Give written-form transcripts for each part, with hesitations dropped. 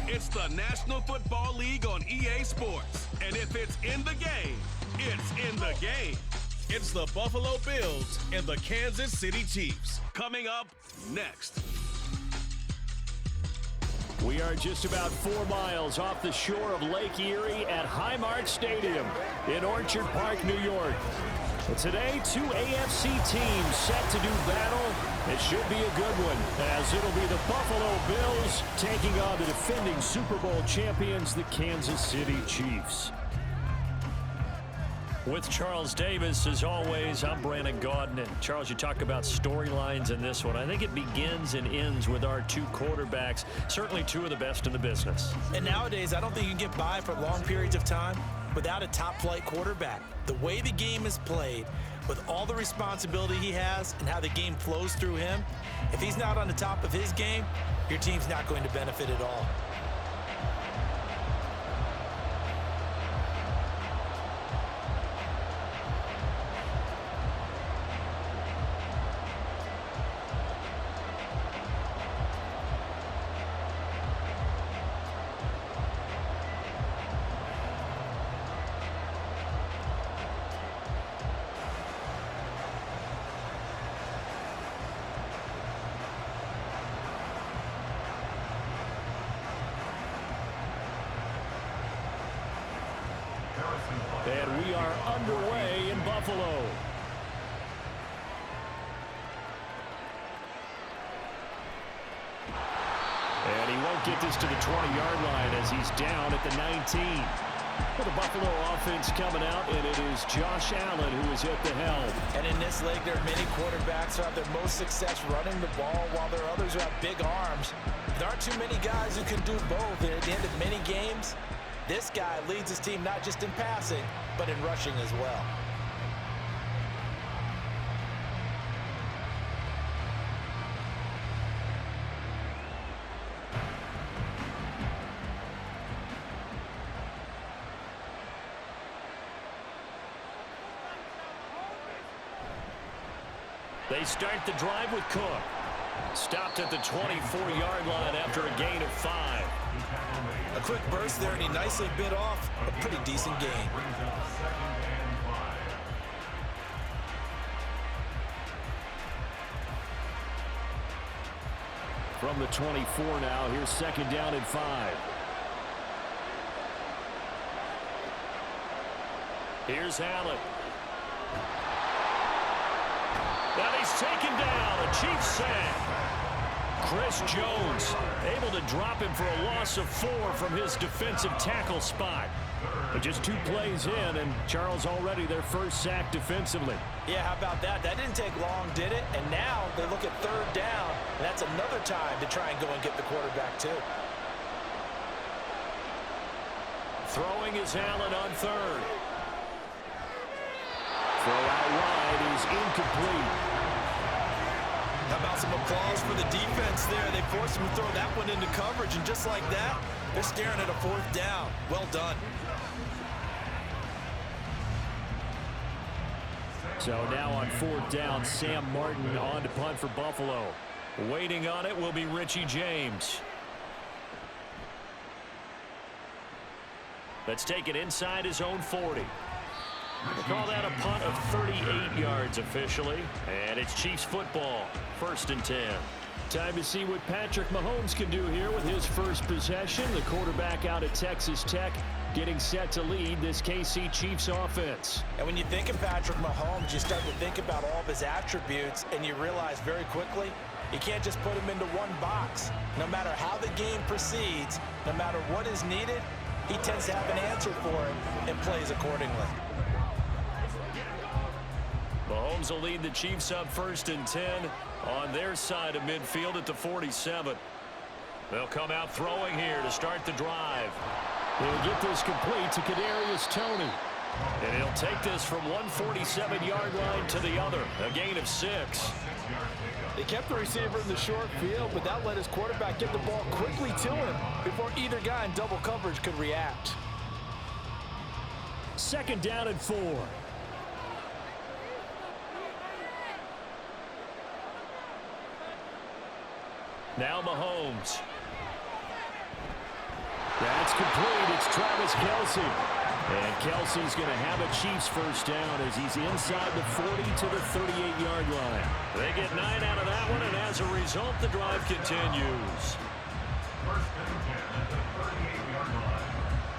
It's the National Football League on EA Sports. And if it's in the game, it's in the game. It's the Buffalo Bills and the Kansas City Chiefs. Coming up next. We are just about 4 miles off the shore of Lake Erie at Highmark Stadium in Orchard Park, New York. But today, 2 AFC teams set to do battle. It should be a good one, as it'll be the Buffalo Bills taking on the defending Super Bowl champions, the Kansas City Chiefs. With Charles Davis, as always, I'm Brandon Gaudin. And Charles, you talk about storylines in this one. I think it begins and ends with our 2 quarterbacks, certainly 2 of the best in the business. And nowadays, I don't think you can get by for long periods of time without a top-flight quarterback. The way the game is played, with all the responsibility he has and how the game flows through him, if he's not on the top of his game, your team's not going to benefit at all. And we are underway in Buffalo. And he won't get this to the 20-yard line as he's down at the 19. Well, the Buffalo offense coming out, and it is Josh Allen who is at the helm. And in this league, there are many quarterbacks who have their most success running the ball, while there are others who have big arms. There aren't too many guys who can do both, and at the end of many games, this guy leads his team not just in passing, but in rushing as well. They start the drive with Cook. Stopped at the 24-yard line after a gain of 5. A quick burst there, and he nicely bit off a pretty decent gain. From the 24 now, here's 2nd down and 5. Here's Allen. And he's taken down, a Chiefs sack. Chris Jones able to drop him for a loss of 4 from his defensive tackle spot. But just 2 plays in, and Charles already their first sack defensively. Yeah, how about that? That didn't take long, did it? And now they look at 3rd down, and that's another time to try and go and get the quarterback too. Throwing is Allen on 3rd. Throw out wide is incomplete. How about some applause for the defense there? They forced him to throw that one into coverage, and just like that, they're staring at a 4th down. Well done. So now on 4th down, Sam Martin on to punt for Buffalo. Waiting on it will be Richie James. Let's take it inside his own 40. We'll call that a punt of 38 yards officially. And it's Chiefs football, 1st and 10. Time to see what Patrick Mahomes can do here with his first possession. The quarterback out at Texas Tech getting set to lead this KC Chiefs offense. And when you think of Patrick Mahomes, you start to think about all of his attributes, and you realize very quickly you can't just put him into one box. No matter how the game proceeds, no matter what is needed, he tends to have an answer for it and plays accordingly. Mahomes will lead the Chiefs up 1st and 10 on their side of midfield at the 47. They'll come out throwing here to start the drive. He'll get this complete to Kadarius Toney. And he'll take this from 147-yard line to the other, a gain of 6. They kept the receiver in the short field, but that let his quarterback get the ball quickly to him before either guy in double coverage could react. 2nd down and 4. Now Mahomes. That's complete. It's Travis Kelce. And Kelsey's going to have a Chiefs first down as he's inside the 40 to the 38-yard line. They get 9 out of that one, and as a result, the drive continues.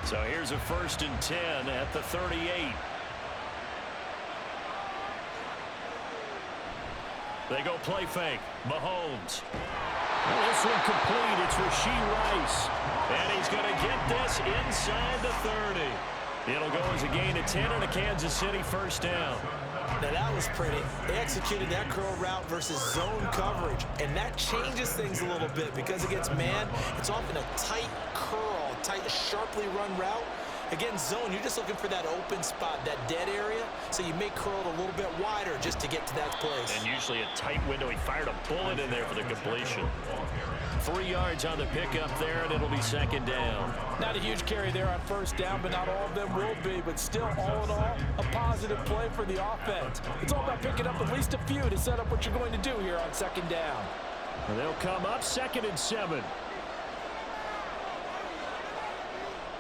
So here's a 1st and 10 at the 38. They go play fake. Mahomes. This one complete. It's Rashee Rice. And he's going to get this inside the 30. It'll go as a gain of 10 and a Kansas City first down. Now that was pretty. They executed that curl route versus zone coverage, and that changes things a little bit because against man, it's often a tight curl, tight, sharply run route. Against zone, you're just looking for that open spot, that dead area, so you may curl it a little bit wider just to get to that place. And usually a tight window. He fired a bullet in there for the completion. 3 yards on the pickup there, and it'll be 2nd down. Not a huge carry there on 1st down, but not all of them will be. But still, all in all, a positive play for the offense. It's all about picking up at least a few to set up what you're going to do here on 2nd down. And they'll come up 2nd and 7.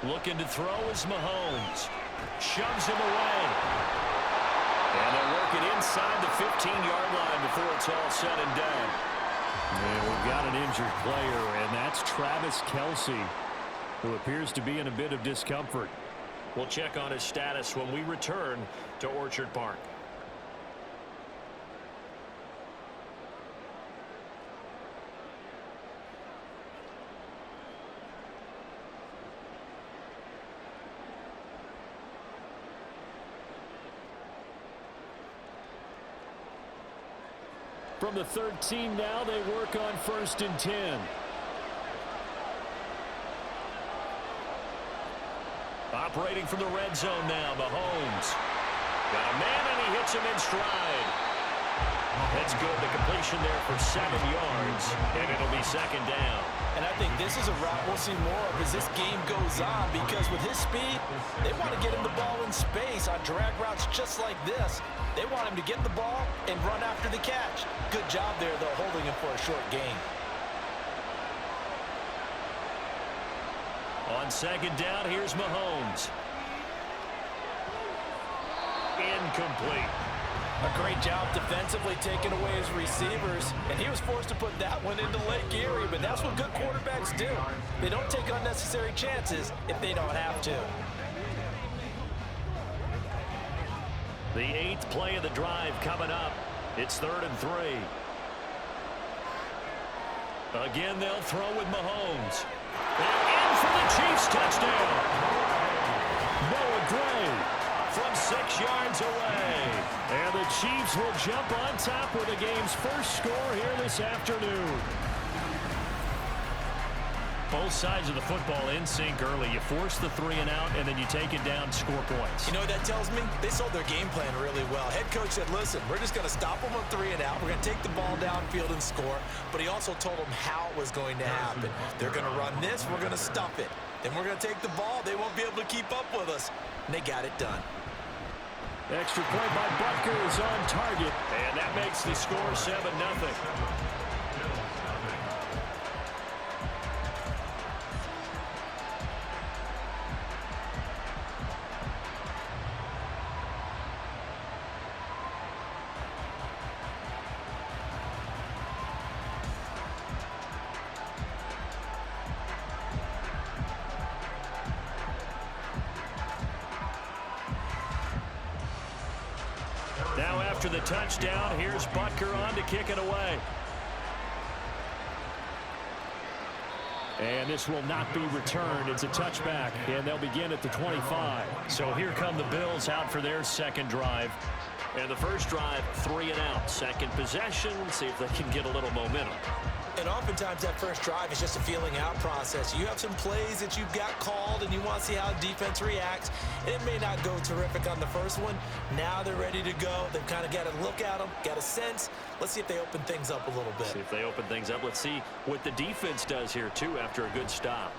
Looking to throw is Mahomes. Shoves him away. And they'll work it inside the 15-yard line before it's all said and done. And we've got an injured player, and that's Travis Kelce, who appears to be in a bit of discomfort. We'll check on his status when we return to Orchard Park. From the 13 now, they work on 1st and 10. Operating from the red zone now, Mahomes. Got a man, and he hits him in stride. That's good. The completion there for 7 yards, and it'll be 2nd down. And I think this is a route we'll see more of as this game goes on, because with his speed, they want to get him the ball in space on drag routes just like this. They want him to get the ball and run after the catch. Good job there, though, holding him for a short gain. On 2nd down, here's Mahomes. Incomplete. A great job defensively taking away his receivers, and he was forced to put that one into Lake Erie, but that's what good quarterbacks do. They don't take unnecessary chances if they don't have to. The 8th play of the drive coming up. It's 3rd and 3. Again, they'll throw with Mahomes. And in for the Chiefs touchdown. Noah Gray from 6 yards away. And the Chiefs will jump on top with the game's first score here this afternoon. Both sides of the football in sync early. You force the 3 and out, and then you take it down, score points. You know what that tells me? They sold their game plan really well. Head coach said, listen, we're just going to stop them on 3 and out. We're going to take the ball downfield and score. But he also told them how it was going to happen. They're going to run this. We're going to stuff it. Then we're going to take the ball. They won't be able to keep up with us. And they got it done. Extra point by Butker is on target. And that makes the score 7-0. Now after the touchdown, here's Butker on to kick it away. And this will not be returned. It's a touchback, and they'll begin at the 25. So here come the Bills out for their 2nd drive. And the first drive, 3 and out. 2nd possession, see if they can get a little momentum. And oftentimes that first drive is just a feeling out process. You have some plays that you've got called and you want to see how the defense reacts. And it may not go terrific on the first one. Now they're ready to go. They've kind of got to look at them, got a sense. Let's see if they open things up a little bit. See if they open things up. Let's see what the defense does here, too, after a good stop.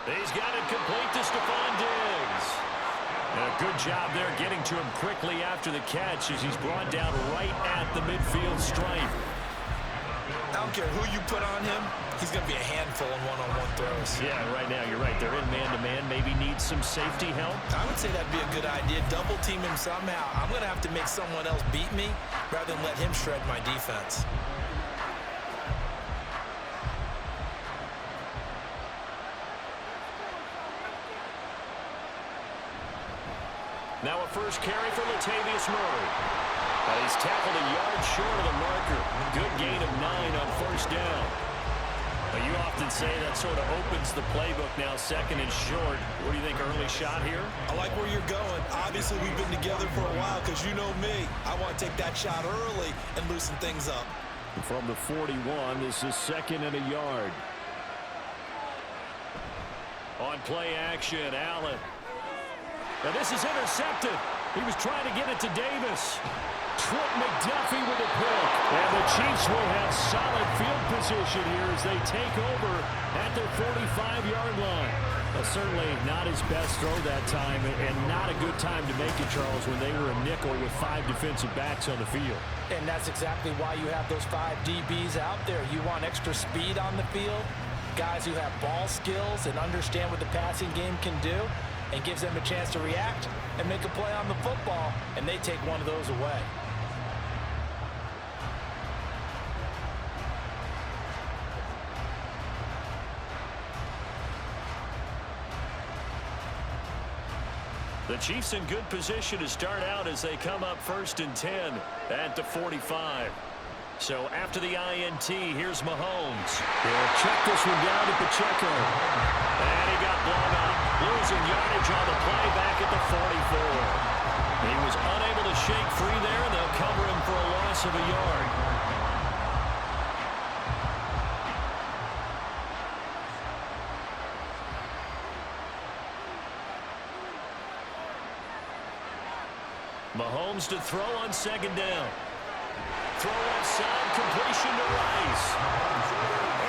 He's got it complete to Stephon Diggs. A good job there getting to him quickly after the catch as he's brought down right at the midfield stripe. I'm don't care who you put on him, he's going to be a handful in one-on-one throws. Yeah, right now you're right. They're in man-to-man. Maybe need some safety help. I would say that'd be a good idea. Double team him somehow. I'm going to have to make someone else beat me rather than let him shred my defense. Now a first carry for Latavius Murray. He's tackled a yard short of the marker. Good gain of 9 on first down. But you often say that sort of opens the playbook now, second and short. What do you think, early shot here? I like where you're going. Obviously, we've been together for a while because you know me. I want to take that shot early and loosen things up. From the 41, this is second and a yard. On play action, Allen. Now this is intercepted. He was trying to get it to Davis. Trent McDuffie with a pick. And the Chiefs will have solid field position here as they take over at their 45-yard line. Well, certainly not his best throw that time, and not a good time to make it, Charles, when they were a nickel with 5 defensive backs on the field. And that's exactly why you have those 5 DBs out there. You want extra speed on the field, guys who have ball skills and understand what the passing game can do, and gives them a chance to react and make a play on the football, and they take one of those away. The Chiefs in good position to start out as they come up 1st and 10 at the 45. So after the INT, here's Mahomes. He'll check this one down to Pacheco. And he got blown up. Losing yardage on the play back at the 44. He was unable to shake free there, and they'll cover him for a loss of a yard. Mahomes to throw on 2nd down. Throw outside, completion to Rice.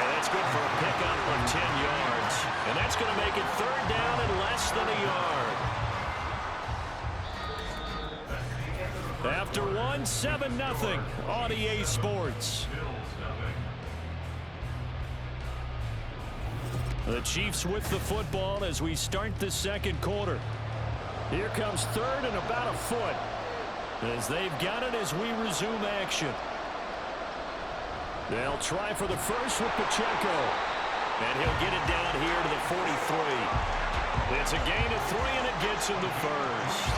And that's good for a pickup of 10 yards. And that's going to make it 3rd down and less than a yard. After 1, 7-0 on EA Sports. The Chiefs with the football as we start the 2nd quarter. Here comes 3rd and about a foot, as they've got it as we resume action. They'll try for the first with Pacheco. And he'll get it down here to the 43. It's a gain of 3, and it gets him the first.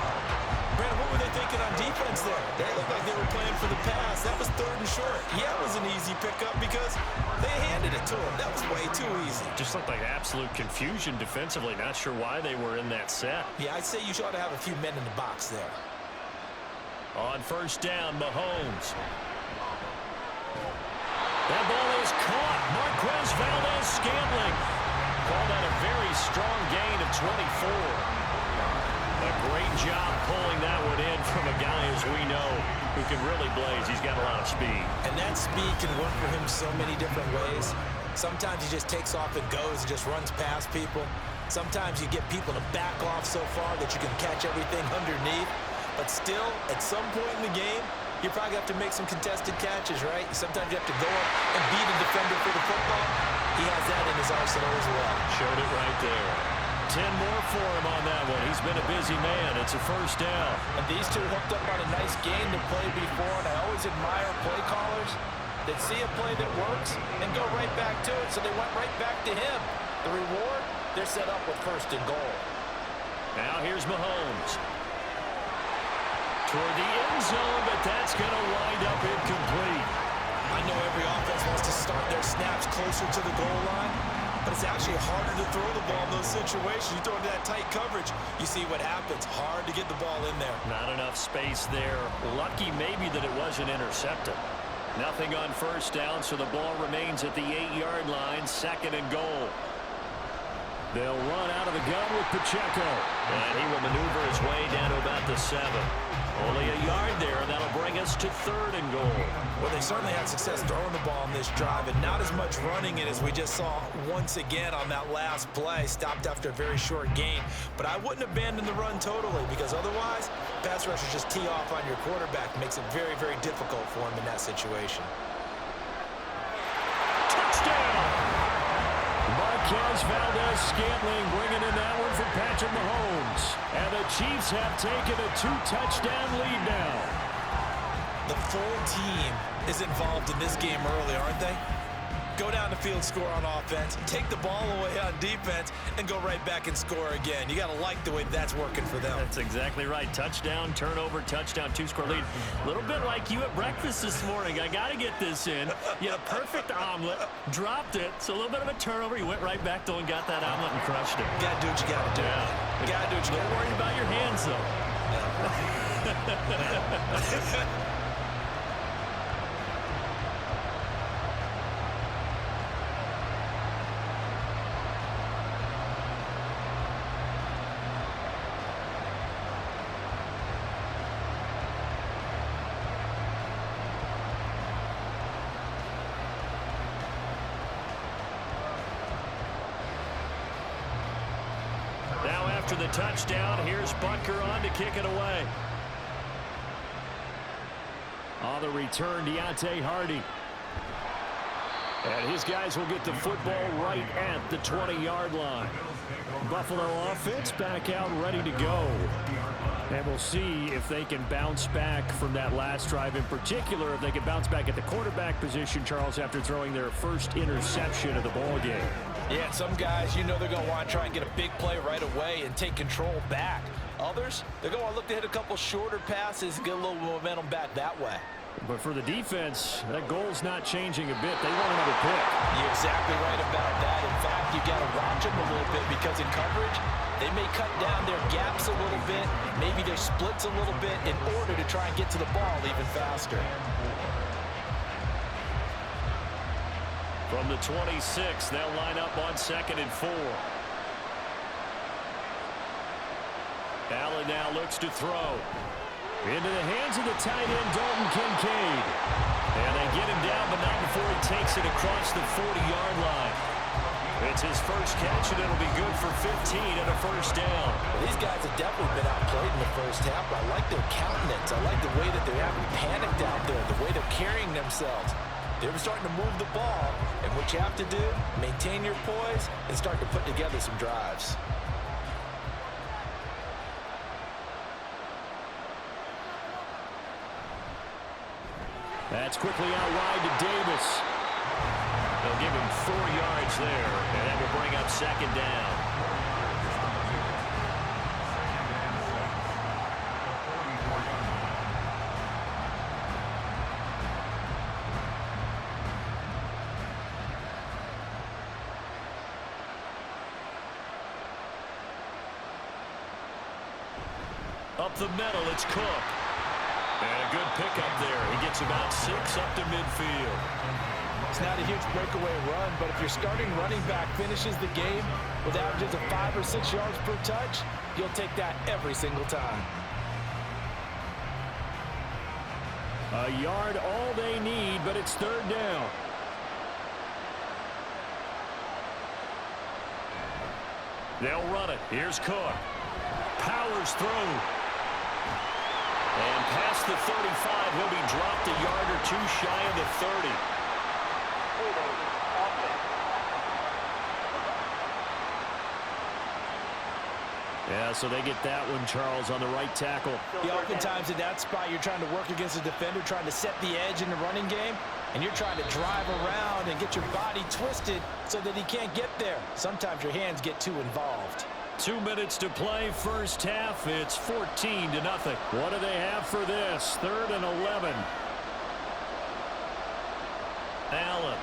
Brandon, what were they thinking on defense there? They looked like they were playing for the pass. That was 3rd and short. Yeah, it was an easy pickup because they handed it to him. That was way too easy. Just looked like absolute confusion defensively. Not sure why they were in that set. Yeah, I'd say you ought to have a few men in the box there. On 1st down, Mahomes. That ball is caught. Marquez Valdes-Scantling called that a very strong gain of 24. A great job pulling that one in from a guy, as we know, who can really blaze. He's got a lot of speed. And that speed can work for him so many different ways. Sometimes he just takes off and goes and just runs past people. Sometimes you get people to back off so far that you can catch everything underneath. But still, at some point in the game, you probably have to make some contested catches, right? Sometimes you have to go up and beat a defender for the football. He has that in his arsenal as well. Showed it right there. 10 more for him on that one. He's been a busy man. It's a 1st down. And these two hooked up on a nice game to play before, and I always admire play callers that see a play that works and go right back to it, so they went right back to him. The reward, they're set up with 1st and goal. Now here's Mahomes. Toward the end zone, but that's going to wind up incomplete. I know every offense wants to start their snaps closer to the goal line, but it's actually harder to throw the ball in those situations. You throw into that tight coverage, you see what happens. Hard to get the ball in there. Not enough space there. Lucky maybe that it wasn't intercepted. Nothing on 1st down, so the ball remains at the 8-yard line, 2nd and goal. They'll run out of the gun with Pacheco. And he will maneuver his way down to about the 7. Only a yard there, and that'll bring us to 3rd and goal. Well, they certainly had success throwing the ball on this drive, and not as much running it as we just saw once again on that last play. Stopped after a very short gain. But I wouldn't abandon the run totally, because otherwise, pass rushers just tee off on your quarterback. Makes it very, very difficult for him in that situation. Marquez Valdez-Scantling bringing in that one for Patrick Mahomes. And the Chiefs have taken a 2-touchdown lead now. The full team is involved in this game early, aren't they? Go down the field, score on offense, take the ball away on defense, and go right back and score again. You got to like the way that's working for them. That's exactly right. Touchdown, turnover, touchdown, 2-score lead. A little bit like you at breakfast this morning. I got to get this in. You had a perfect omelet, dropped it, so a little bit of a turnover. You went right back, though, and got that omelet and crushed it. You got to do what you got to do. Yeah. You got to do what you got to do. Don't worry about your hands, though. Now after the touchdown, here's Butker on to kick it away. On the return, Deontay Hardy. And his guys will get the football right at the 20-yard line. Buffalo offense back out ready to go. And we'll see if they can bounce back from that last drive. In particular, if they can bounce back at the quarterback position, Charles, after throwing their first interception of the ball game. Yeah, some guys, you know they're going to want to try and get a big play right away and take control back. Others, they're going to look to hit a couple shorter passes and get a little momentum back that way. But for the defense, that goal's not changing a bit. They want another pick. You're exactly right about that. In fact, you got to watch them a little bit because in coverage, they may cut down their gaps a little bit, maybe their splits a little bit in order to try and get to the ball even faster. From the 26, they'll line up on 2nd and 4. Allen now looks to throw. Into the hands of the tight end, Dalton Kincaid. And they get him down, but not before he takes it across the 40-yard line. It's his first catch, and it'll be good for 15 and a first down. Well, these guys have definitely been outplayed in the first half. I like their countenance. I like the way that they haven't panicked out there, the way they're carrying themselves. They're starting to move the ball, and what you have to do, maintain your poise and start to put together some drives. That's quickly out wide to Davis. They'll give him 4 yards there, and that will bring up 2nd down. Up the middle, it's Cook. And a good pickup there. He gets about 6 up to midfield. It's not a huge breakaway run, but if your starting running back finishes the game with averages of 5 or 6 yards per touch, you'll take that every single time. A yard all they need, but it's 3rd down. They'll run it. Here's Cook. Powers through. And past the 35, he'll be dropped a yard or 2 shy of the 30. Yeah, so they get that one, Charles, on the right tackle. Yeah, oftentimes in that spot, you're trying to work against a defender, trying to set the edge in the running game, and you're trying to drive around and get your body twisted so that he can't get there. Sometimes your hands get too involved. 2 minutes to play, first half. It's 14-0. What do they have for this? 3rd and 11. Allen.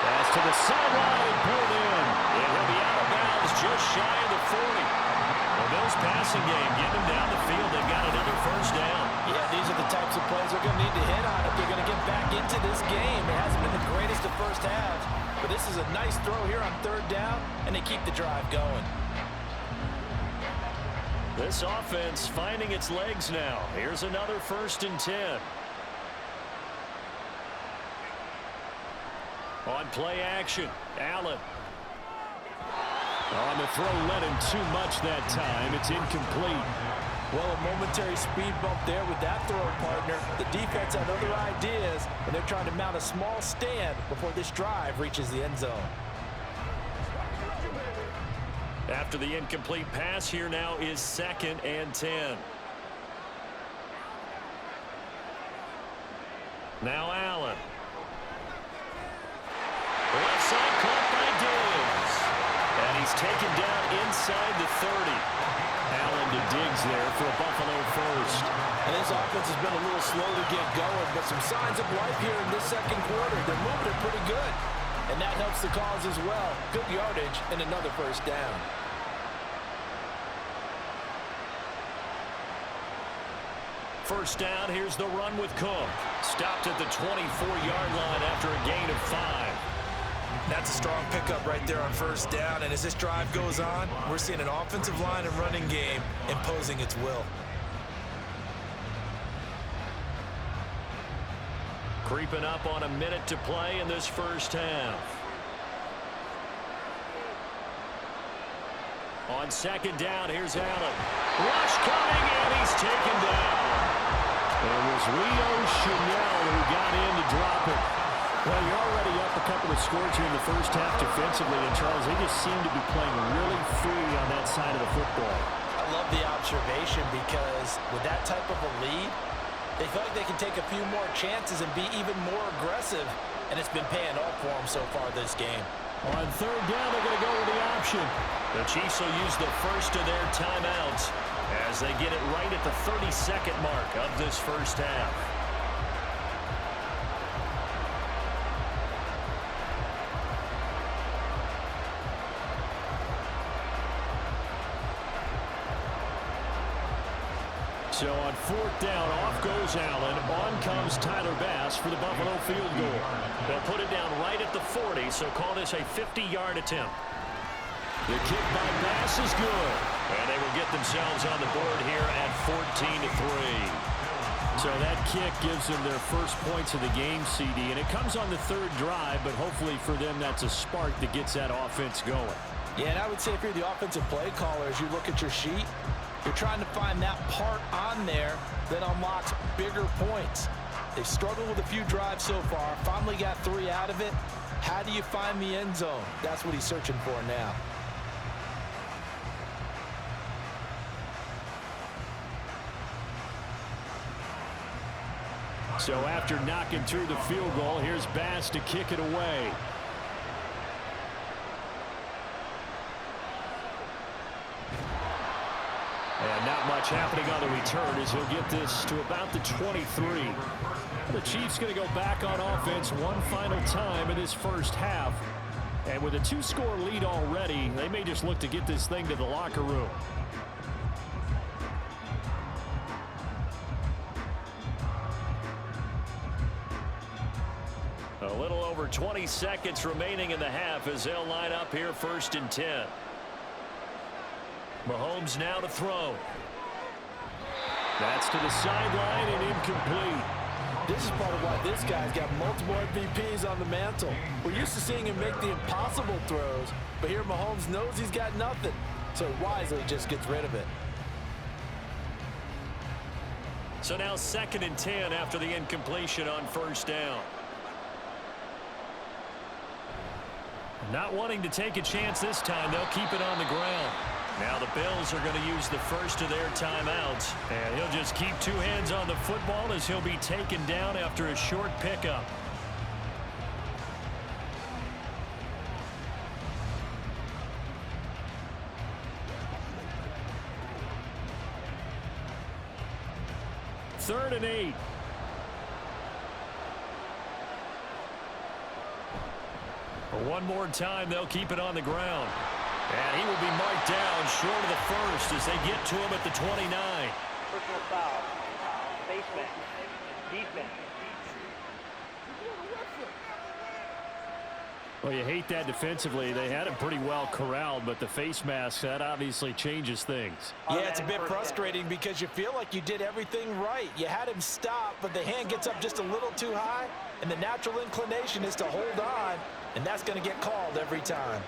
Pass to the sideline, pulled in. And he'll be out of bounds just shy of the 40. The Bills passing game, getting them down the field. They've got another first down. Yeah, these are the types of plays they're going to need to hit on if they're going to get back into this game. It hasn't been the greatest of first halves. But this is a nice throw here on 3rd down, and they keep the drive going. This offense finding its legs now. Here's another 1st and 10. On play action, Allen. On the throw, led him too much that time. It's incomplete. Well, a momentary speed bump there with that throw partner. The defense had other ideas, defense, and they're trying to mount a small stand before this drive reaches the end zone. After the incomplete pass, here now is 2nd and 10. Now Allen. Left side caught by Diggs. And he's taken down inside the 30. Allen to Diggs there for a Buffalo first. And this offense has been a little slow to get going, but some signs of life here in this second quarter. They're moving it pretty good. And that helps the cause as well. Good yardage and another first down. First down, here's the run with Cook. Stopped at the 24-yard line after a gain of 5. That's a strong pickup right there on first down. And as this drive goes on, we're seeing an offensive line and running game imposing its will. Creeping up on a minute to play in this first half. On second down, here's Allen. Rush coming, and he's taken down. It was Leo Chanel who got in to drop it. Well, you're already up a couple of scores here in the first half defensively, and Charles, they just seem to be playing really free on that side of the football. I love the observation because with that type of a lead, they feel like they can take a few more chances and be even more aggressive, and it's been paying off for them so far this game. On third down, they're going to go with the option. The Chiefs will use the first of their timeouts as they get it right at the 30-second mark of this first half. So on fourth down, off goes Allen. On comes Tyler Bass for the Buffalo field goal. They'll put it down right at the 40, so call this a 50-yard attempt. The kick by Bass is good. And they will get themselves on the board here at 14-3. So that kick gives them their first points of the game, CD. And it comes on the third drive, but hopefully for them that's a spark that gets that offense going. Yeah, and I would say if you're the offensive play caller, as you look at your sheet, you're trying to find that part on there that unlocks bigger points. They've struggled with a few drives so far. Finally got 3 out of it. How do you find the end zone? That's what he's searching for now. So after knocking through the field goal, here's Bass to kick it away. And not much happening on the return as he'll get this to about the 23. The Chiefs going to go back on offense one final time in this first half. And with a 2-score lead already, they may just look to get this thing to the locker room. A little over 20 seconds remaining in the half as they'll line up here 1st and 10. Mahomes now to throw. That's to the sideline and incomplete. This is part of why this guy's got multiple MVPs on the mantle. We're used to seeing him make the impossible throws, but here Mahomes knows he's got nothing, so wisely just gets rid of it. So now 2nd and 10 after the incompletion on first down. Not wanting to take a chance this time, they'll keep it on the ground. Now the Bills are going to use the first of their timeouts. And he'll just keep 2 hands on the football as he'll be taken down after a short pickup. Third and 8. One more time, they'll keep it on the ground. And he will be marked down short of the first as they get to him at the 29. Personal foul. Face mask. Defense. Well, you hate that defensively. They had him pretty well corralled, but the face mask, that obviously changes things. Yeah, it's a bit frustrating because you feel like you did everything right. You had him stop, but the hand gets up just a little too high, and the natural inclination is to hold on, and that's going to get called every time.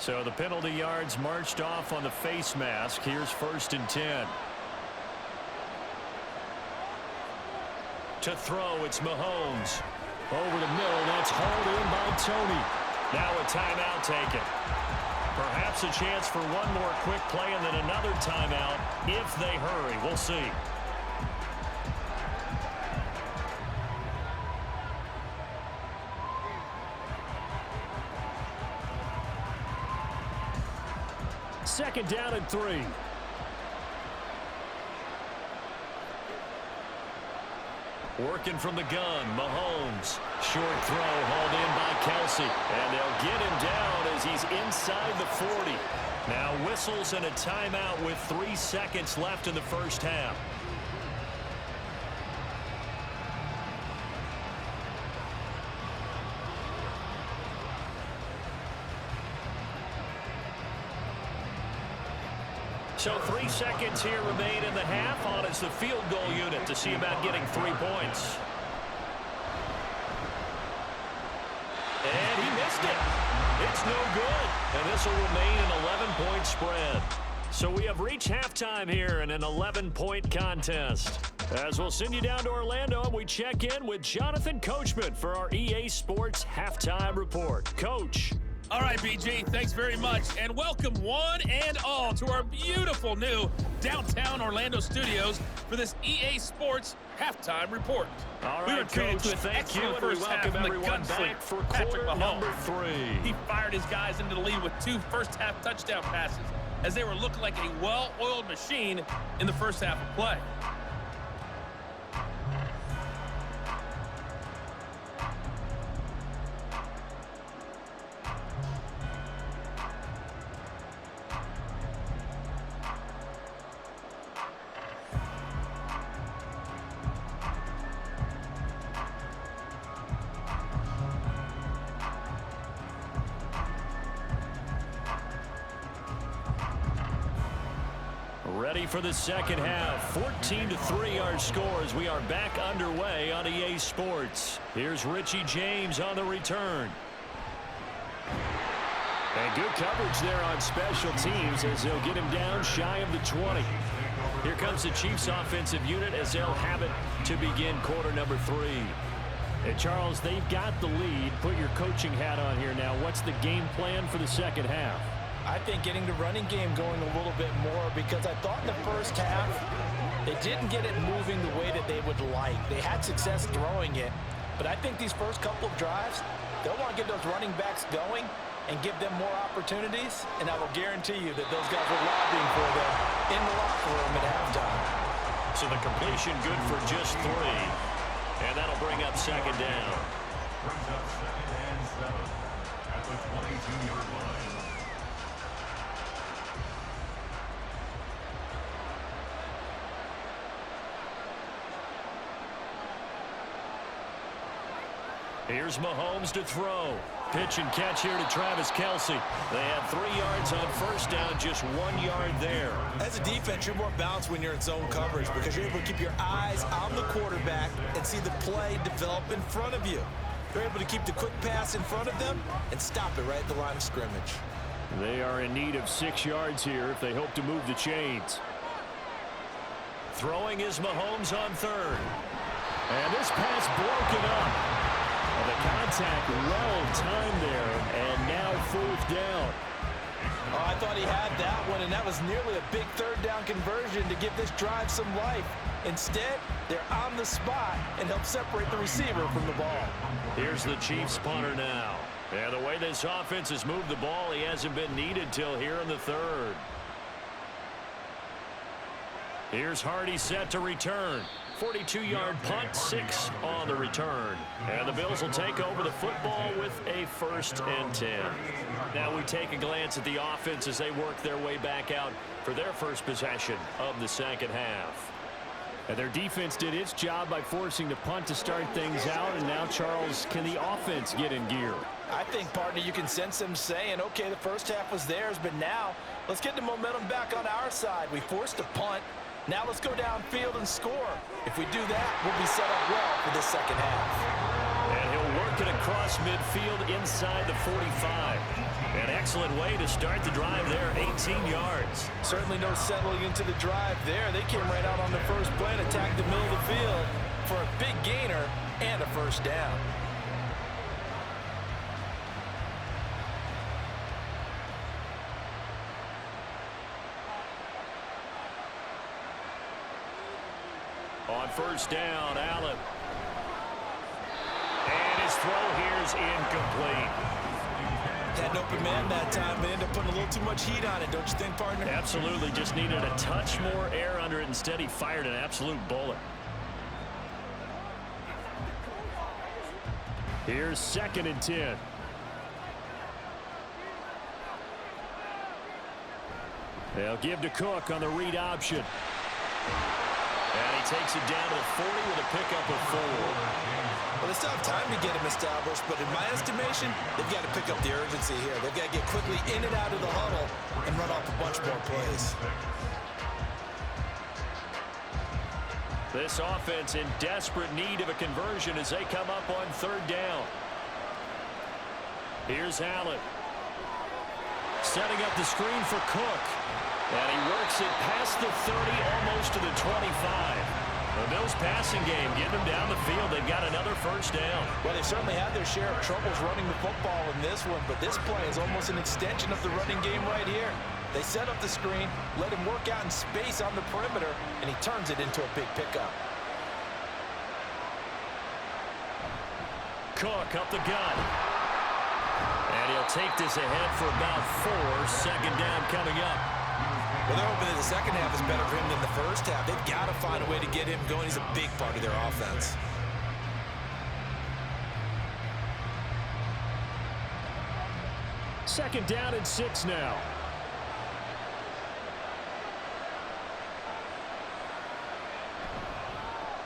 So the penalty yards marched off on the face mask. Here's 1st and 10. To throw, it's Mahomes. Over the middle, that's hauled in by Tony. Now a timeout taken. Perhaps a chance for one more quick play and then another timeout if they hurry. We'll see. Second down and 3. Working from the gun, Mahomes. Short throw hauled in by Kelsey. And they'll get him down as he's inside the 40. Now whistles and a timeout with 3 seconds left in the first half. So 3 seconds here remain in the half. On is the field goal unit to see about getting 3 points. And he missed it. It's no good. And this will remain an 11-point spread. So we have reached halftime here in an 11-point contest. As we'll send you down to Orlando, and we check in with Jonathan Coachman for our EA Sports Halftime Report. Coach. All right, BG, thanks very much, and welcome one and all to our beautiful new downtown Orlando studios for this EA Sports Halftime Report. All right, we were treated to an thank you, excellent first half from the gunslinger, for Patrick quarter number Mahomes. 3. He fired his guys into the lead with 2 first-half touchdown passes as they were looking like a well-oiled machine in the first half of play. Ready for the second half. 14-3 our scores. We are back underway on EA Sports. Here's Richie James on the return. And good coverage there on special teams as they'll get him down shy of the 20. Here comes the Chiefs offensive unit as they'll have it to begin quarter number 3. And Charles, they've got the lead. Put your coaching hat on here now. What's the game plan for the second half? I think getting the running game going a little bit more, because I thought in the first half they didn't get it moving the way that they would like. They had success throwing it, but I think these first couple of drives, they'll want to get those running backs going and give them more opportunities, and I will guarantee you that those guys were lobbying for them in the locker room at halftime. So the completion good for just 3, and that'll bring up second down. Brings up second and 7 at the 22-yard line. Here's Mahomes to throw. Pitch and catch here to Travis Kelsey. They had 3 yards on first down, just 1 yard there. As a defense, you're more balanced when you're in zone coverage because you're able to keep your eyes on the quarterback and see the play develop in front of you. You're able to keep the quick pass in front of them and stop it right at the line of scrimmage. They are in need of 6 yards here if they hope to move the chains. Throwing is Mahomes on third. And this pass broken up. The contact well timed there, and now 4th down. Oh, I thought he had that one, and that was nearly a big third down conversion to give this drive some life. Instead, they're on the spot and help separate the receiver from the ball. Here's the Chiefs punter now. And the way this offense has moved the ball, he hasn't been needed till here in the 3rd. Here's Hardy set to return. 42-yard punt, 6 on the return. And the Bills will take over the football with a 1st and 10. Now we take a glance at the offense as they work their way back out for their first possession of the second half. And their defense did its job by forcing the punt to start things out. And now, Charles, can the offense get in gear? I think, partner, you can sense them saying, okay, the first half was theirs, but now let's get the momentum back on our side. We forced a punt. Now let's go downfield and score. If we do that, we'll be set up well for this second half. And he'll work it across midfield inside the 45. An excellent way to start the drive there, 18 yards. Certainly no settling into the drive there. They came right out on the first play and attacked the middle of the field for a big gainer and a first down. On first down, Allen. And his throw here is incomplete. Had an open man that time, but ended up putting a little too much heat on it, don't you think, partner? Absolutely, just needed a touch more air under it. Instead, he fired an absolute bullet. Here's 2nd and 10. They'll give to Cook on the read option. And he takes it down to the 40 with a pickup of 4. Well, they still have time to get him established, but in my estimation, they've got to pick up the urgency here. They've got to get quickly in and out of the huddle and run off a bunch more plays. This offense in desperate need of a conversion as they come up on 3rd down. Here's Allen. Setting up the screen for Cook. And he works it past the 30, almost to the 25. The Bills passing game, getting them down the field. They've got another first down. Well, they've certainly had their share of troubles running the football in this one, but this play is almost an extension of the running game right here. They set up the screen, let him work out in space on the perimeter, and he turns it into a big pickup. Cook up the gut. And he'll take this ahead for about 4. 2nd down coming up. Well, they're hoping that the second half is better for him than the first half. They've got to find a way to get him going. He's a big part of their offense. Second down and 6 now.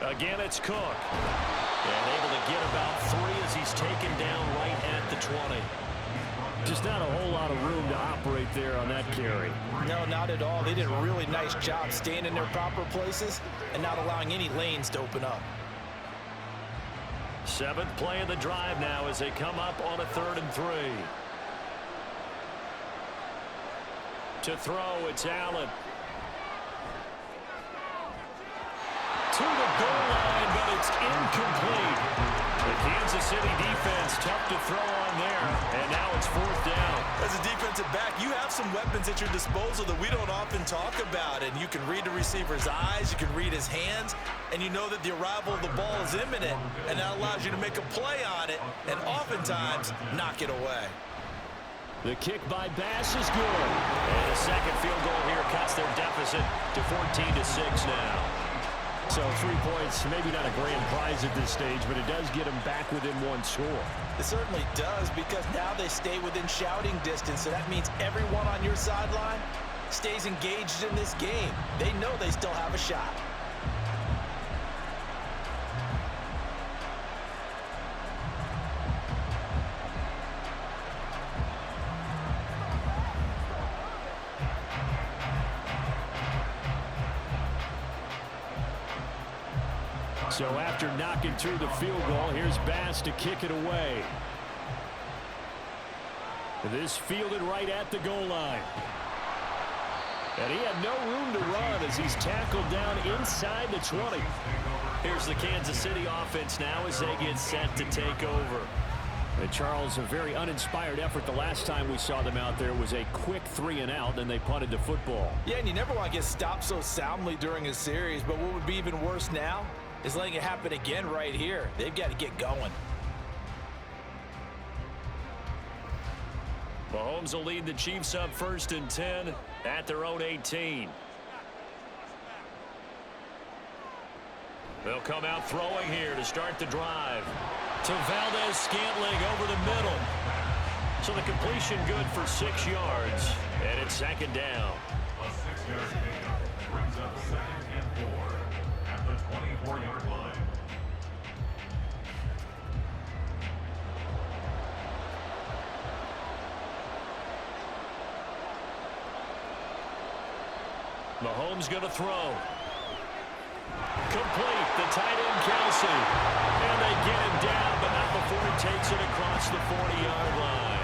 Again, it's Cook. And able to get about 3 as he's taken down right at the 20. Just not a whole lot of room to operate there on that carry. No, not at all. They did a really nice job staying in their proper places and not allowing any lanes to open up. 7th play of the drive now as they come up on a 3rd and 3. To throw, it's Allen. To the goal line, but it's incomplete. The Kansas City defense tough to throw on there, and now it's 4th down. As a defensive back, you have some weapons at your disposal that we don't often talk about, and you can read the receiver's eyes, you can read his hands, and you know that the arrival of the ball is imminent, and that allows you to make a play on it, and oftentimes knock it away. The kick by Bass is good, and a second field goal here cuts their deficit to 14-6 now. So 3 points, maybe not a grand prize at this stage, but it does get them back within 1 score. It certainly does, because now they stay within shouting distance, so that means everyone on your sideline stays engaged in this game. They know they still have a shot. So after knocking through the field goal, here's Bass to kick it away. This fielded right at the goal line. And he had no room to run as he's tackled down inside the 20. Here's the Kansas City offense now as they get set to take over. And Charles, a very uninspired effort. The last time we saw them out there was a quick 3 and out, and they punted the football. Yeah, and you never want to get stopped so soundly during a series, but what would be even worse now is letting it happen again right here. They've got to get going. Mahomes will lead the Chiefs up 1st and 10 at their own 18. They'll come out throwing here to start the drive. To Valdez-Scantling over the middle. So the completion good for 6 yards. And it's 2nd down. A 6-yard gain brings up 2nd and 4 at the 24-yard line. Mahomes going to throw. Complete. The tight end, Kelsey. And they get him down, but not before he takes it across the 40-yard line.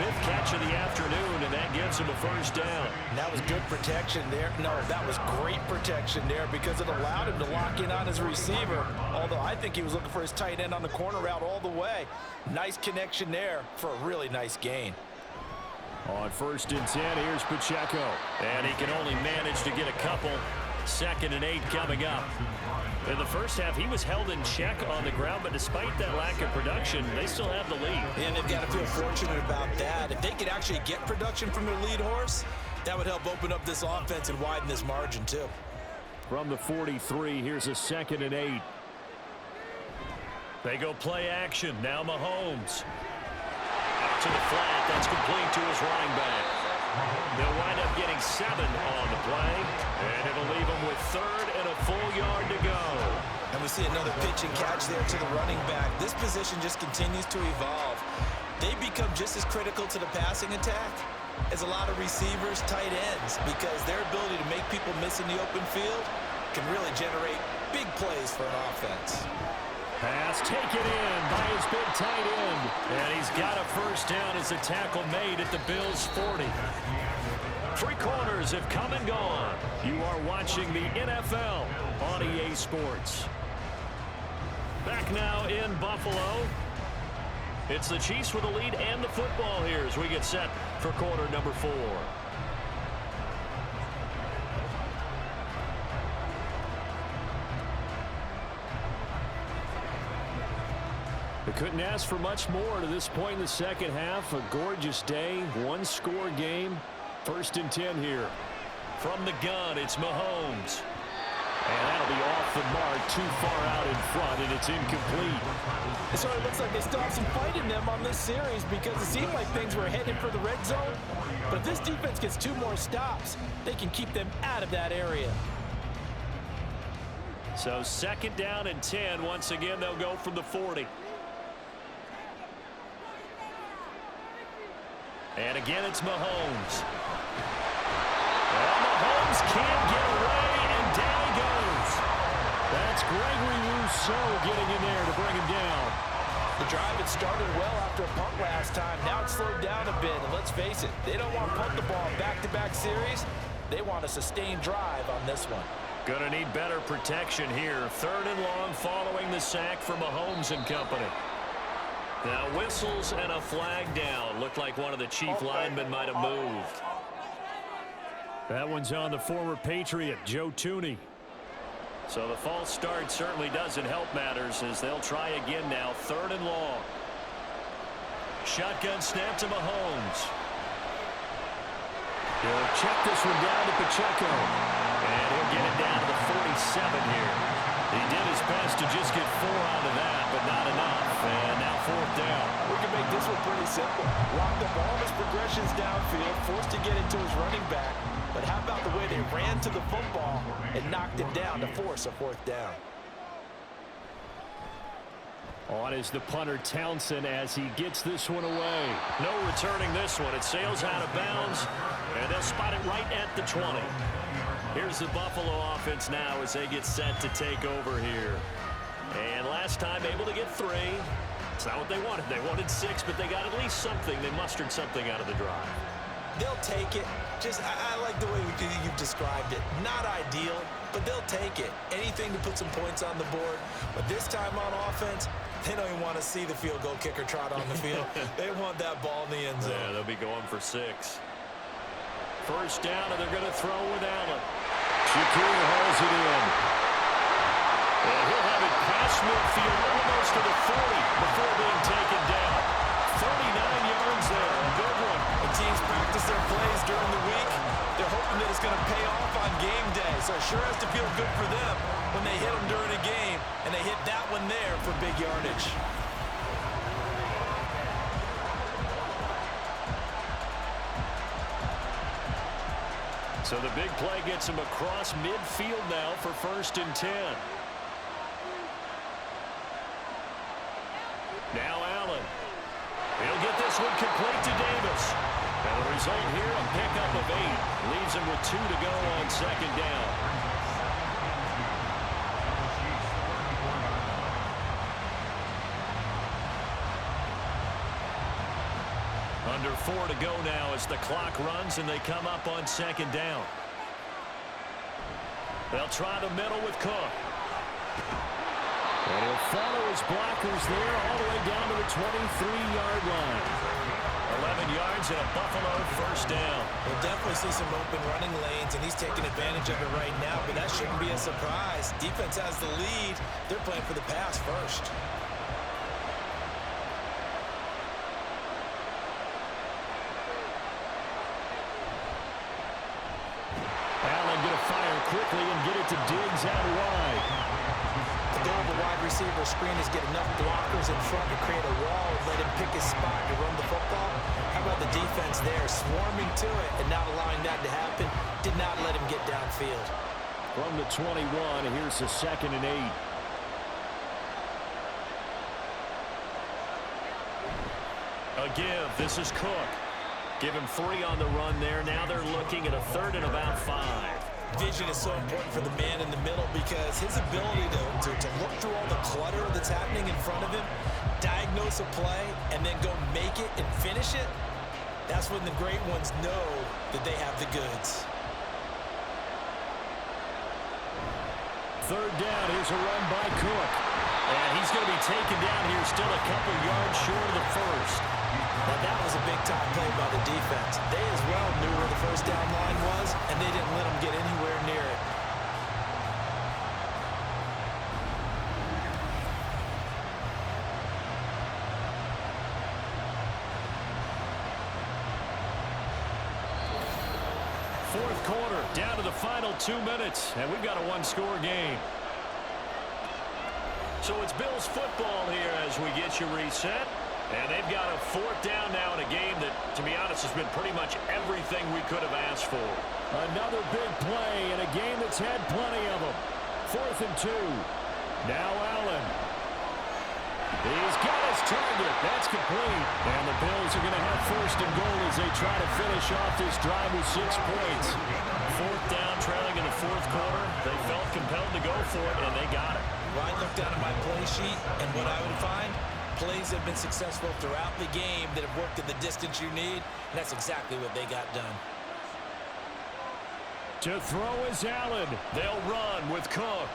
fifth catch of the afternoon, and that gives him a first down. And that was good protection there. No, that was great protection there because it allowed him to lock in on his receiver, although I think he was looking for his tight end on the corner route all the way. Nice connection there for a really nice gain. On 1st and 10, here's Pacheco. And he can only manage to get a couple. 2nd and 8 coming up. In the first half, he was held in check on the ground, but despite that lack of production, they still have the lead. And they've got to feel fortunate about that. If they could actually get production from their lead horse, that would help open up this offense and widen this margin too. From the 43, here's a 2nd and 8. They go play action. Now Mahomes. Out to the flat. That's complete to his running back. They'll wind up getting 7 on the play, and it'll leave them with 3rd and a full yard to go. And we see another pitch and catch there to the running back. This position just continues to evolve. They become just as critical to the passing attack as a lot of receivers, tight ends, because their ability to make people miss in the open field can really generate big plays for an offense. Pass taken in by his big tight end. And he's got a first down as the tackle made at the Bills' 40. 3 quarters have come and gone. You are watching the NFL on EA Sports. Back now in Buffalo. It's the Chiefs with the lead and the football here as we get set for quarter number 4. They couldn't ask for much more to this point in the second half. A gorgeous day, 1-score game. 1st and 10 here. From the gun, it's Mahomes. And that'll be off the mark, too far out in front, and it's incomplete. It sort of looks like they still have some fight in them on this series because it seemed like things were headed for the red zone. But if this defense gets 2 more stops, they can keep them out of that area. So 2nd down and 10. Once again, they'll go from the 40. And again, it's Mahomes. And Mahomes can't get away, and down he goes. That's Gregory Rousseau getting in there to bring him down. The drive had started well after a punt last time. Now it's slowed down a bit, and let's face it, they don't want to punt the ball in back-to-back series. They want a sustained drive on this one. Gonna need better protection here. 3rd and long following the sack for Mahomes and company. Now whistles and a flag down. Looked like one of the Chief linemen might have moved. That one's on the former Patriot, Joe Tooney. So the false start certainly doesn't help matters as they'll try again now. 3rd and long. Shotgun snap to Mahomes. He'll check this one down to Pacheco. And he'll get it down to the 47 here. He did his best to just get 4 out of that, but not enough. And now 4th down. We can make this one pretty simple. Lock up all his progressions downfield, forced to get it to his running back. But how about the way they ran to the football and knocked him down to force a 4th down? On is the punter Townsend as he gets this one away. No returning this one. It sails out of bounds, and they'll spot it right at the 20. Here's the Buffalo offense now as they get set to take over here. And last time able to get 3. It's not what they wanted. They wanted 6, but they got at least something. They mustered something out of the drive. They'll take it. I like the way you've described it. Not ideal, but they'll take it. Anything to put some points on the board. But this time on offense, they don't even want to see the field goal kicker trot on the field. They want that ball in the end zone. Yeah, they'll be going for 6. 1st down, and they're going to throw with Allen. Shakir hauls it in. And he'll have it past midfield almost to the 40 before being taken down. 39 yards there. A good one. The teams practice their plays during the week. They're hoping that it's going to pay off on game day. So it sure has to feel good for them when they hit them during a game. And they hit that one there for big yardage. So the big play gets him across midfield now for 1st and 10. Now Allen. He'll get this one complete to Davis. And the result here, a pickup of 8. Leaves him with 2 to go on 2nd down. Under 4 to go now as the clock runs and they come up on second down. They'll try the middle with Cook. And he'll follow his blockers there all the way down to the 23-yard line. 11 yards and a Buffalo first down. We'll definitely see some open running lanes, and he's taking advantage of it right now, but that shouldn't be a surprise. Defense has the lead. They're playing for the pass first. Allen going to fire quickly and get it to Diggs out wide. The goal of a wide receiver screen is get enough blockers in front to create a wall and let him pick his spot to run the football. How about the defense there, swarming to it and not allowing that to happen? Did not let him get downfield. From the 21, here's a 2nd and 8. A give. This is Cook. Give him 3 on the run there. Now they're looking at a 3rd and about 5. Vision is so important for the man in the middle because his ability to look through all the clutter that's happening in front of him, diagnose a play, and then go make it and finish it, that's when the great ones know that they have the goods. 3rd down. Here's a run by Cook. And he's going to be taken down here still a couple yards short of the first. Now that was a big-time play by the defense. They as well knew where the first down line was, and they didn't let them get anywhere near it. Fourth quarter, down to the final 2 minutes, and we've got a one-score game. So it's Bills football here as we get you reset. And they've got a 4th down now in a game that, to be honest, has been pretty much everything we could have asked for. Another big play in a game that's had plenty of them. 4th and 2. Now Allen. He's got his target. That's complete. And the Bills are going to have 1st and goal as they try to finish off this drive with 6 points. 4th down, trailing in the 4th quarter. They felt compelled to go for it, and they got it. Well, I looked down at my play sheet, and what I would find, plays have been successful throughout the game that have worked at the distance you need, and that's exactly what they got done. To throw is Allen. They'll run with Cook.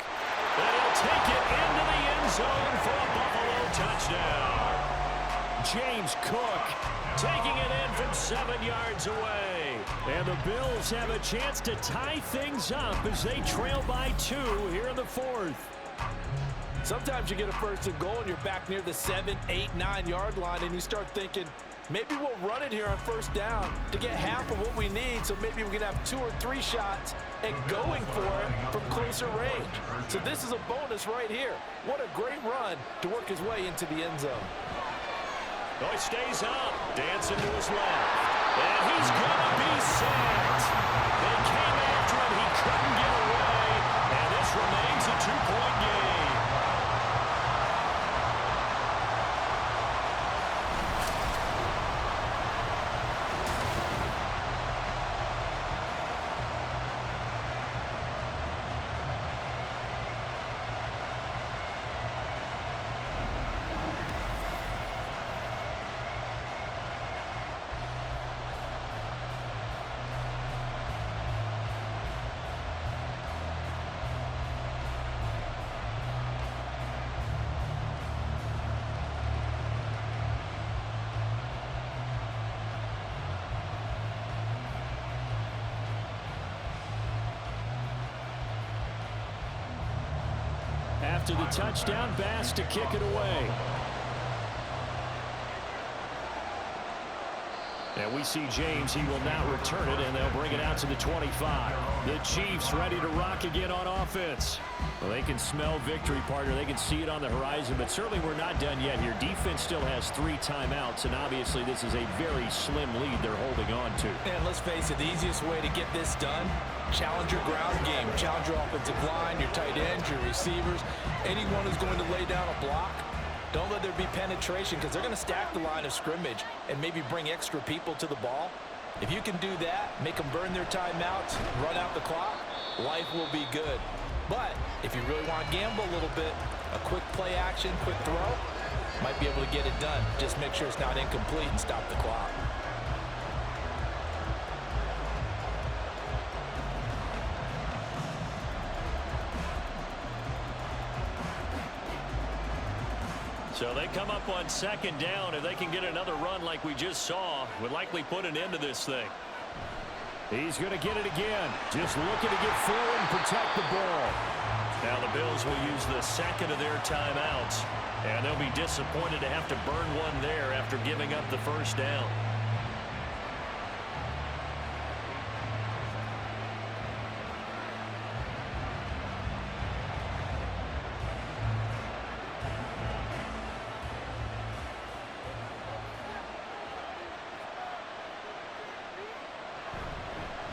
And he'll take it into the end zone for a Buffalo touchdown. James Cook taking it in from 7 yards away. And the Bills have a chance to tie things up as they trail by 2 here in the 4th. Sometimes you get a 1st and goal and you're back near the 7, 8, 9-yard line and you start thinking, maybe we'll run it here on 1st down to get half of what we need, so maybe we can have 2 or 3 shots and going for it from closer range. So this is a bonus right here. What a great run to work his way into the end zone. Oh, he stays up, dancing to his left. And he's going to be sacked. They came after him. He couldn't get away. And this remains a 2-point game. After the touchdown, Bass to kick it away. And we see James. He will now return it, and they'll bring it out to the 25. The Chiefs ready to rock again on offense. Well, they can smell victory, partner. They can see it on the horizon, but certainly we're not done yet here. Defense still has 3 timeouts, and obviously this is a very slim lead they're holding on to. And let's face it, the easiest way to get this done, challenge your ground game. Challenge your offensive line, your tight ends, your receivers, anyone who's going to lay down a block. Don't let there be penetration because they're going to stack the line of scrimmage and maybe bring extra people to the ball. If you can do that, make them burn their timeouts, run out the clock, life will be good. But if you really want to gamble a little bit, a quick play action, quick throw, might be able to get it done. Just make sure it's not incomplete and stop the clock. So they come up on second down. If they can get another run like we just saw, would likely put an end to this thing. He's going to get it again. Just looking to get forward and protect the ball. Now the Bills will use the second of their timeouts. And they'll be disappointed to have to burn one there after giving up the first down.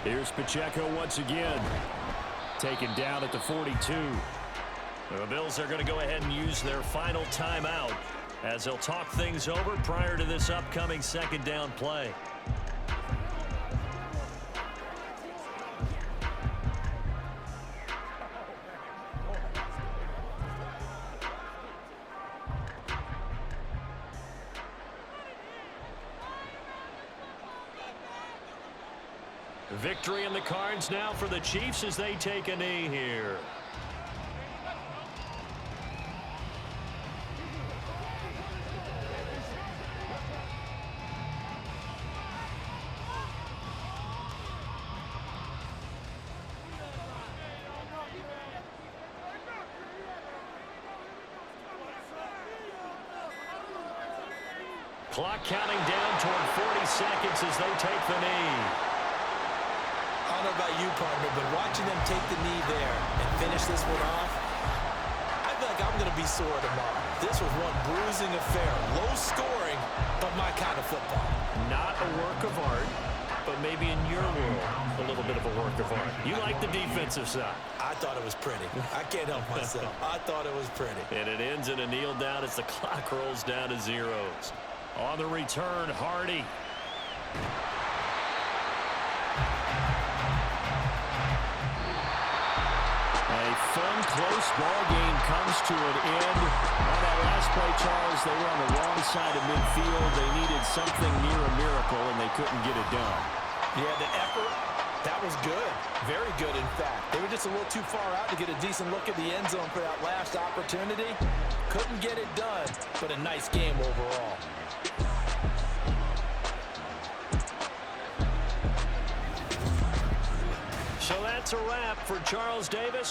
Here's Pacheco once again. Taken down at the 42. The Bills are going to go ahead and use their final timeout as they'll talk things over prior to this upcoming second down play. Victory in the cards now for the Chiefs as they take a knee here. Clock counting down toward 40 seconds as they take the knee. I don't know about you, partner, but watching them take the knee there and finish this one off, I feel like I'm going to be sore tomorrow. This was one bruising affair. Low scoring, but my kind of football. Not a work of art, but maybe in your world, a little bit of a work of art. You like the defensive side. I thought it was pretty. I can't help myself. I thought it was pretty. And it ends in a kneel down as the clock rolls down to zeros. On the return, Hardy. A fun, close ball game comes to an end. On that last play, Charles, they were on the wrong side of midfield. They needed something near a miracle, and they couldn't get it done. Yeah, the effort, that was good. Very good, in fact. They were just a little too far out to get a decent look at the end zone for that last opportunity. Couldn't get it done, but a nice game overall. So that's a wrap for Charles Davis.